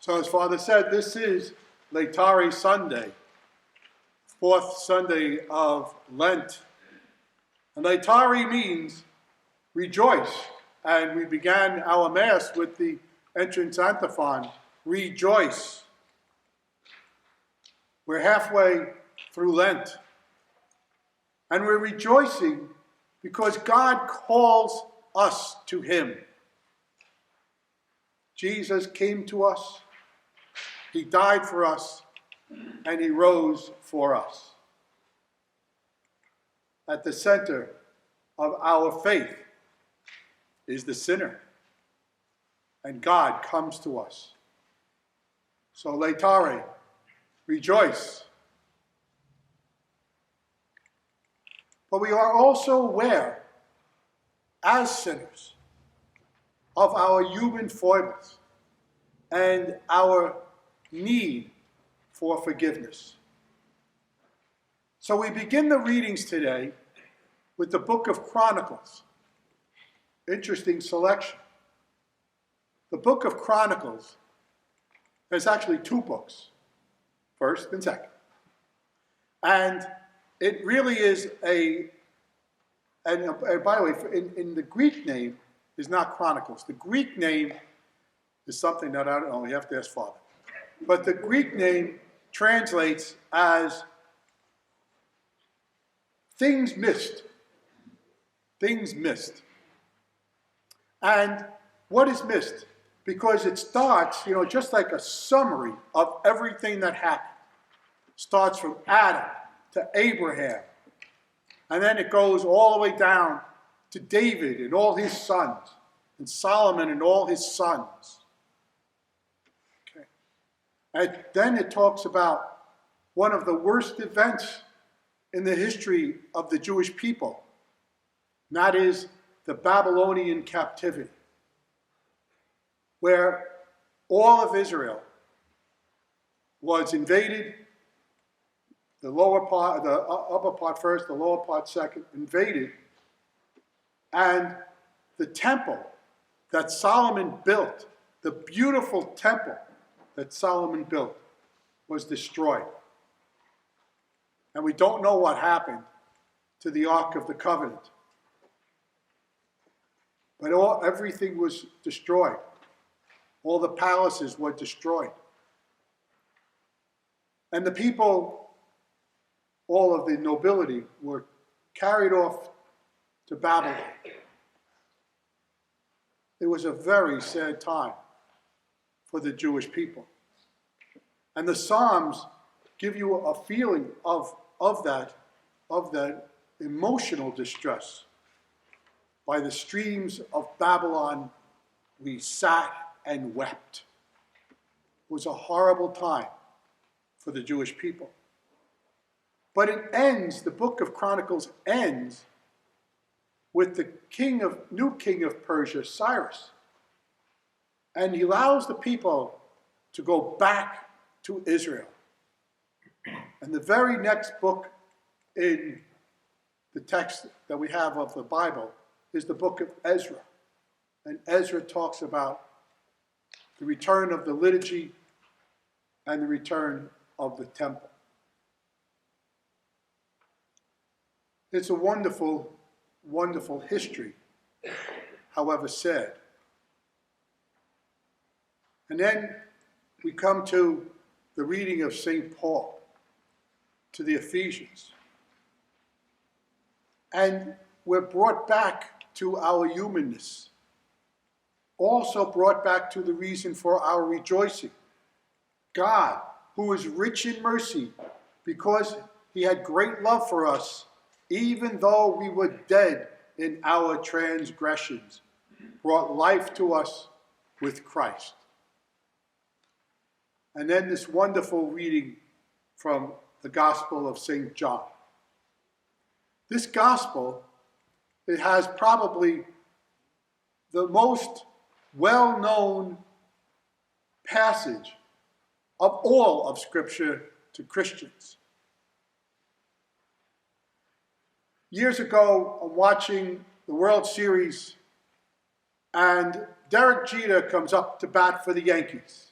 So as Father said, this is Laetare Sunday, fourth Sunday of Lent. And Laetare means rejoice. And we began our Mass with the entrance antiphon, rejoice. We're halfway through Lent. And we're rejoicing because God calls us to him. Jesus came to us, he died for us, and he rose for us. At the center of our faith is the sinner, and God comes to us. So Laetare, rejoice. But we are also aware, as sinners, of our human foibles and our need for forgiveness. So we begin the readings today with the Book of Chronicles. Interesting selection. The Book of Chronicles, there's actually two books, first and second. And it really is by the way, in the Greek name is not Chronicles. The Greek name is something that I don't know, you have to ask Father. But the Greek name translates as things missed. Things missed. And what is missed? Because it starts, just like a summary of everything that happened. Starts from Adam to Abraham. And then it goes all the way down to David and all his sons, and Solomon and all his sons. Okay. And then it talks about one of the worst events in the history of the Jewish people, and that is the Babylonian captivity, where all of Israel was invaded. The upper part first, the lower part second, invaded. And the temple that Solomon built, the beautiful temple that Solomon built, was destroyed. And we don't know what happened to the Ark of the Covenant. But everything was destroyed. All the palaces were destroyed. And the people, all of the nobility, were carried off to Babylon. It was a very sad time for the Jewish people. And the Psalms give you a feeling of that emotional distress. By the streams of Babylon, we sat and wept. It was a horrible time for the Jewish people. But it ends, the Book of Chronicles ends with the new king of Persia, Cyrus. And he allows the people to go back to Israel. And the very next book in the text that we have of the Bible is the book of Ezra. And Ezra talks about the return of the liturgy and the return of the temple. It's a wonderful, wonderful history, however sad. And then we come to the reading of St. Paul to the Ephesians. And we're brought back to our humanness, also brought back to the reason for our rejoicing. God, who is rich in mercy, because he had great love for us, even though we were dead in our transgressions, brought life to us with Christ. And then this wonderful reading from the Gospel of St. John. This Gospel, it has probably the most well-known passage of all of Scripture to Christians. Years ago, I'm watching the World Series, and Derek Jeter comes up to bat for the Yankees.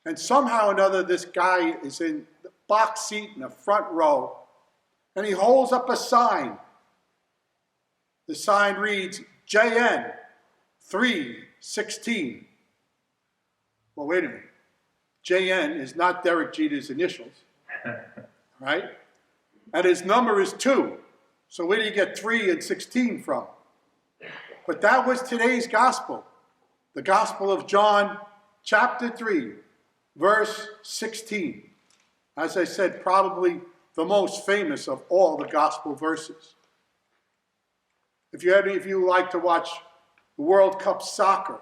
And somehow or another, this guy is in the box seat in the front row, and he holds up a sign. The sign reads, JN 316. Well, wait a minute. JN is not Derek Jeter's initials, right? And his number is 2. So where do you get 3 and 16 from? But that was today's gospel. The Gospel of John, chapter 3, verse 16. As I said, probably the most famous of all the gospel verses. If any of you like to watch the World Cup soccer,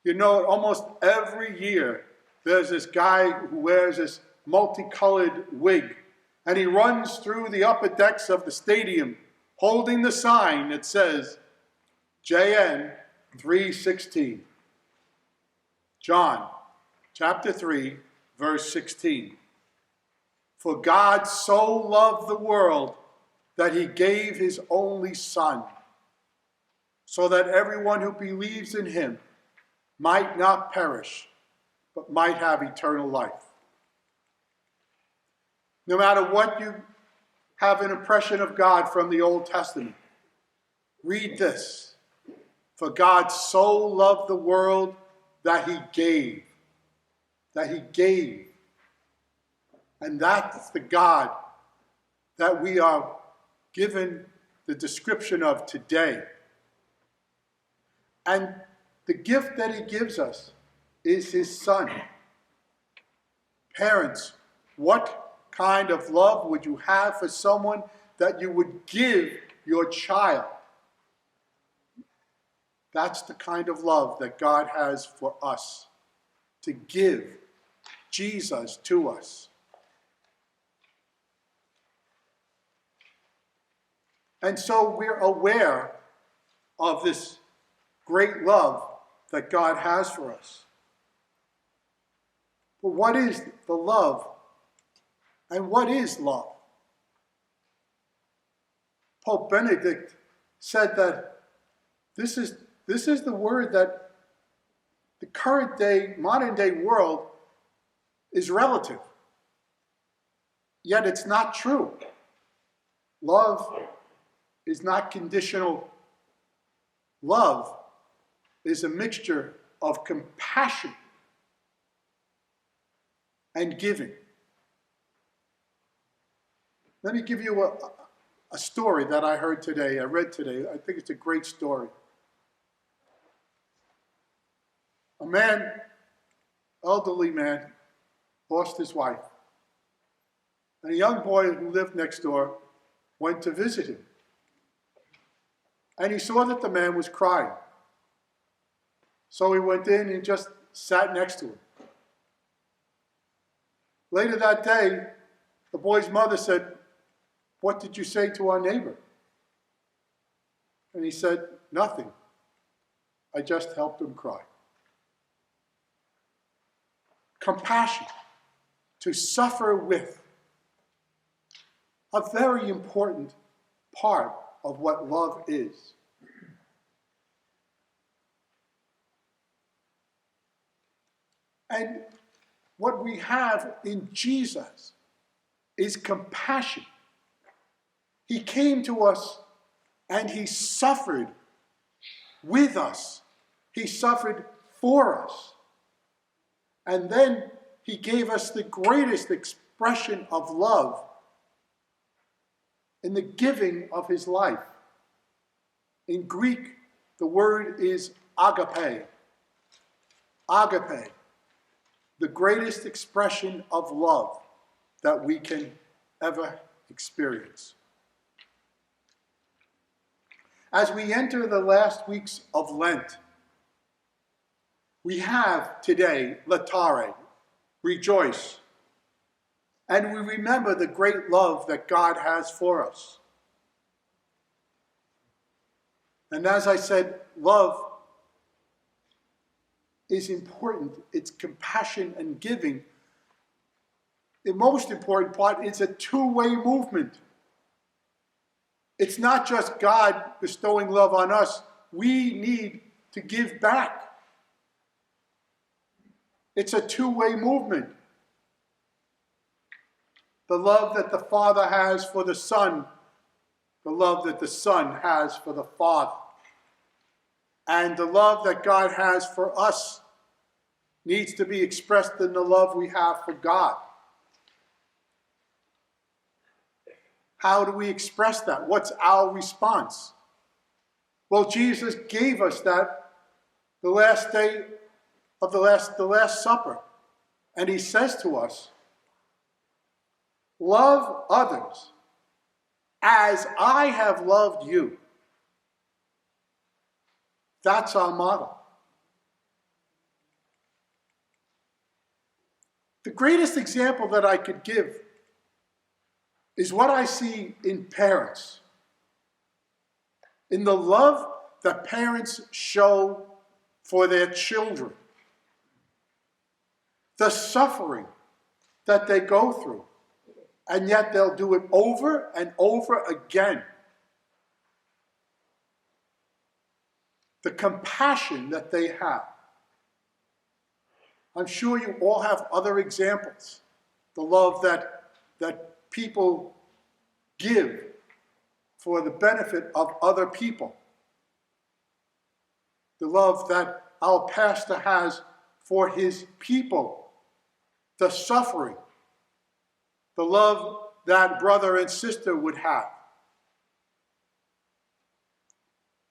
you know almost every year there's this guy who wears this multicolored wig, and he runs through the upper decks of the stadium holding the sign that says JN 3:16. John chapter 3, verse 16. For God so loved the world that he gave his only Son, so that everyone who believes in him might not perish, but might have eternal life. No matter what you have an impression of God from the Old Testament, read this. For God so loved the world that he gave. That he gave. And that's the God that we are given the description of today. And the gift that he gives us is his Son. Parents, what kind of love would you have for someone that you would give your child? That's the kind of love that God has for us, to give Jesus to us. And so we're aware of this great love that God has for us. But what is the love? And what is love? Pope Benedict said that this is the word that the current day, modern day world is relative. Yet it's not true. Love is not conditional. Love is a mixture of compassion and giving. Let me give you a story that I heard today, I read today. I think it's a great story. A man, elderly man, lost his wife. And a young boy who lived next door went to visit him. And he saw that the man was crying. So he went in and just sat next to him. Later that day, the boy's mother said, "What did you say to our neighbor?" And he said, "Nothing. I just helped him cry." Compassion, to suffer with, a very important part of what love is. And what we have in Jesus is compassion. He came to us and he suffered with us. He suffered for us. And then he gave us the greatest expression of love in the giving of his life. In Greek, the word is agape. Agape, the greatest expression of love that we can ever experience. As we enter the last weeks of Lent, we have today Laetare, rejoice, and we remember the great love that God has for us. And as I said, love is important. It's compassion and giving. The most important part is a two-way movement. It's not just God bestowing love on us. We need to give back. It's a two-way movement. The love that the Father has for the Son, the love that the Son has for the Father, and the love that God has for us needs to be expressed in the love we have for God. How do we express that? What's our response? Well, Jesus gave us that the last day of the Last Supper. And he says to us, love others as I have loved you. That's our model. The greatest example that I could give is what I see in parents. In the love that parents show for their children. The suffering that they go through. And yet they'll do it over and over again. The compassion that they have. I'm sure you all have other examples. The love that people give for the benefit of other people. The love that our pastor has for his people. The suffering. The love that brother and sister would have.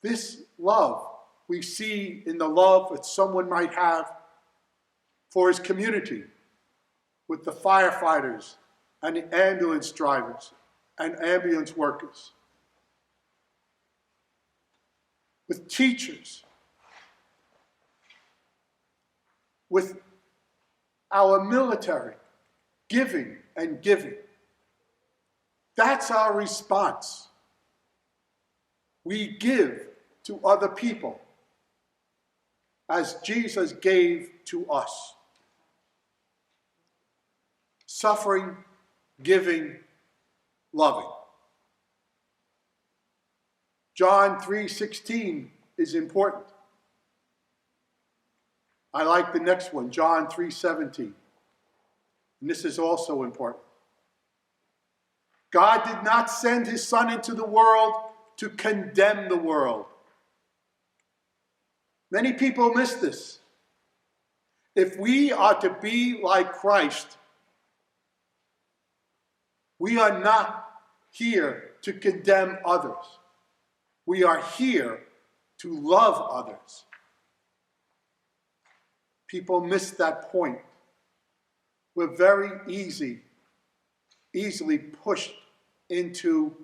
This love we see in the love that someone might have for his community, with the firefighters and the ambulance drivers and ambulance workers, with teachers, with our military, giving and giving. That's our response. We give to other people as Jesus gave to us. Suffering, giving, loving. John 3:16 is important. I like the next one, John 3:17. And this is also important. God did not send his Son into the world to condemn the world. Many people miss this. If we are to be like Christ, we are not here to condemn others. We are here to love others. People miss that point. We're very easily pushed into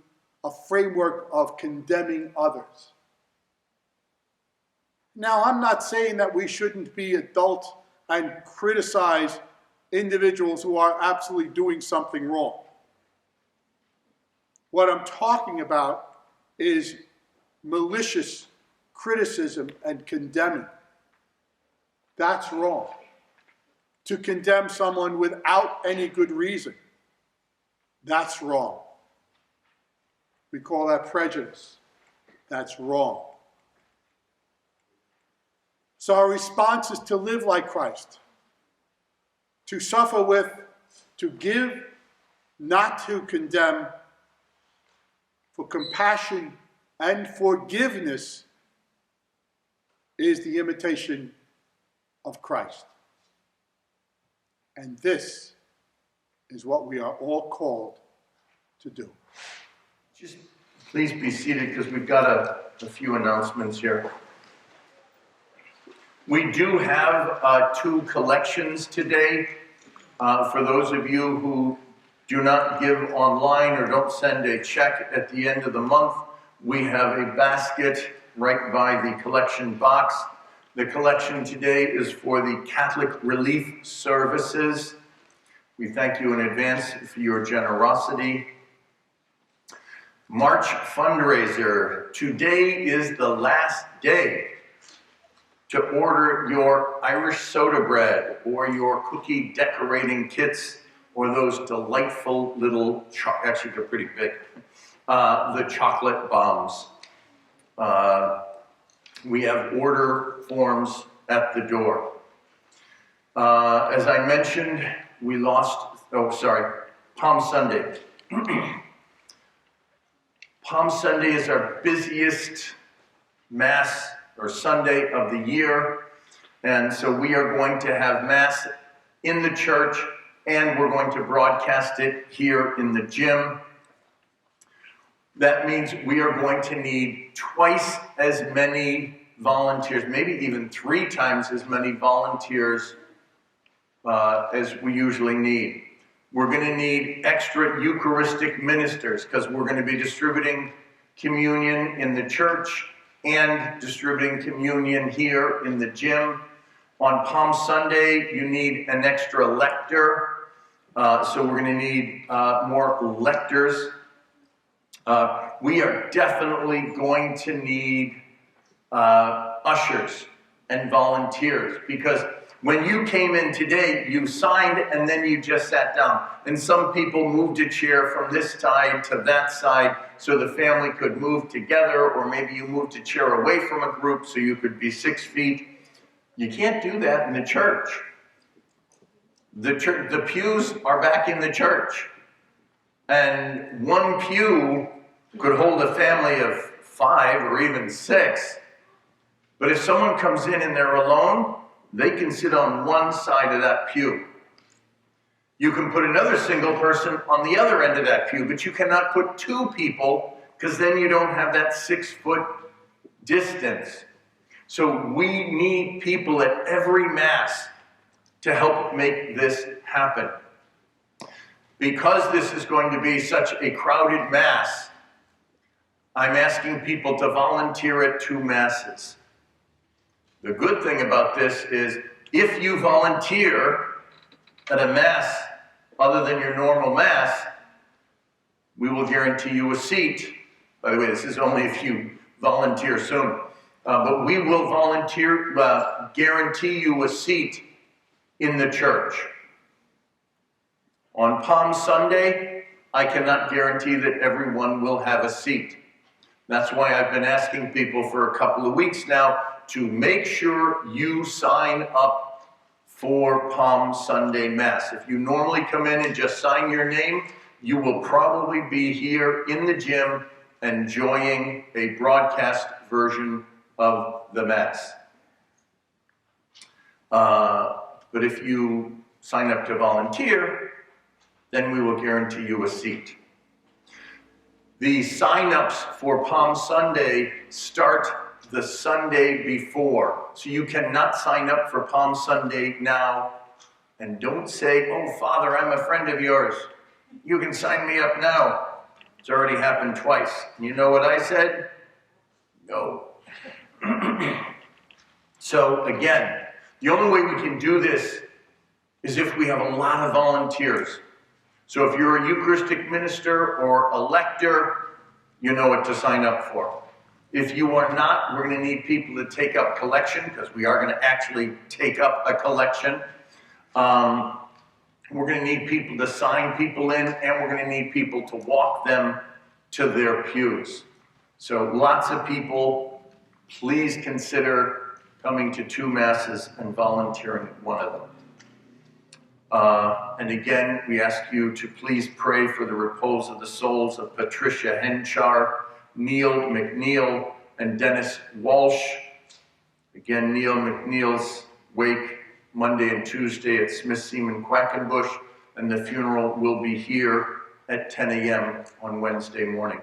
a framework of condemning others. Now, I'm not saying that we shouldn't be adults and criticize individuals who are absolutely doing something wrong. What I'm talking about is malicious criticism and condemning. That's wrong. To condemn someone without any good reason, that's wrong. We call that prejudice. That's wrong. So our response is to live like Christ. To suffer with, to give, not to condemn. For compassion and forgiveness is the imitation of Christ. And this is what we are all called to do. Just please be seated because we've got a few announcements here. We do have 2 collections today. For those of you who do not give online or don't send a check at the end of the month, we have a basket right by the collection box. The collection today is for the Catholic Relief Services. We thank you in advance for your generosity. March fundraiser. Today is the last day to order your Irish soda bread or your cookie decorating kits or those delightful little, actually they're pretty big, the chocolate bombs. We have order forms at the door. As I mentioned, we lost, Palm Sunday. Palm Sunday is our busiest Mass or Sunday of the year. And so we are going to have Mass in the church, and we're going to broadcast it here in the gym. That means we are going to need twice as many volunteers, maybe even 3 times as many volunteers as we usually need. We're going to need extra Eucharistic ministers because we're going to be distributing communion in the church and distributing communion here in the gym. On Palm Sunday, you need an extra lector, so we're going to need more lectors. We are definitely going to need ushers and volunteers, because when you came in today, you signed and then you just sat down. And some people moved a chair from this side to that side so the family could move together, or maybe you moved a chair away from a group so you could be 6 feet. You can't do that in the church. The pews are back in the church. And one pew could hold a family of 5 or even 6. But if someone comes in and they're alone, they can sit on one side of that pew. You can put another single person on the other end of that pew, but you cannot put 2 people, because then you don't have that 6-foot distance. So we need people at every Mass to help make this happen. Because this is going to be such a crowded Mass, I'm asking people to volunteer at 2 Masses. The good thing about this is if you volunteer at a Mass other than your normal Mass, we will guarantee you a seat. By the way, this is only if you volunteer soon. But we will guarantee you a seat in the church. On Palm Sunday, I cannot guarantee that everyone will have a seat. That's why I've been asking people for a couple of weeks now to make sure you sign up for Palm Sunday Mass. If you normally come in and just sign your name, you will probably be here in the gym enjoying a broadcast version of the Mass. But if you sign up to volunteer, then we will guarantee you a seat. The sign-ups for Palm Sunday start the Sunday before. So you cannot sign up for Palm Sunday now. And don't say, "Oh, Father, I'm a friend of yours. You can sign me up now." It's already happened twice. And you know what I said? No. So again, the only way we can do this is if we have a lot of volunteers. So if you're a Eucharistic minister or a lector, you know what to sign up for. If you are not, we're going to need people to take up collection, because we are going to actually take up a collection. We're going to need people to sign people in, and we're going to need people to walk them to their pews. So lots of people, please consider coming to 2 Masses and volunteering at one of them. And again, we ask you to please pray for the repose of the souls of Patricia Henshaw, Mcneil, and Dennis Walsh. Again, Neil Mcneil's wake Monday and Tuesday at Smith Seaman Quackenbush, and the funeral will be here at 10 a.m. on Wednesday morning.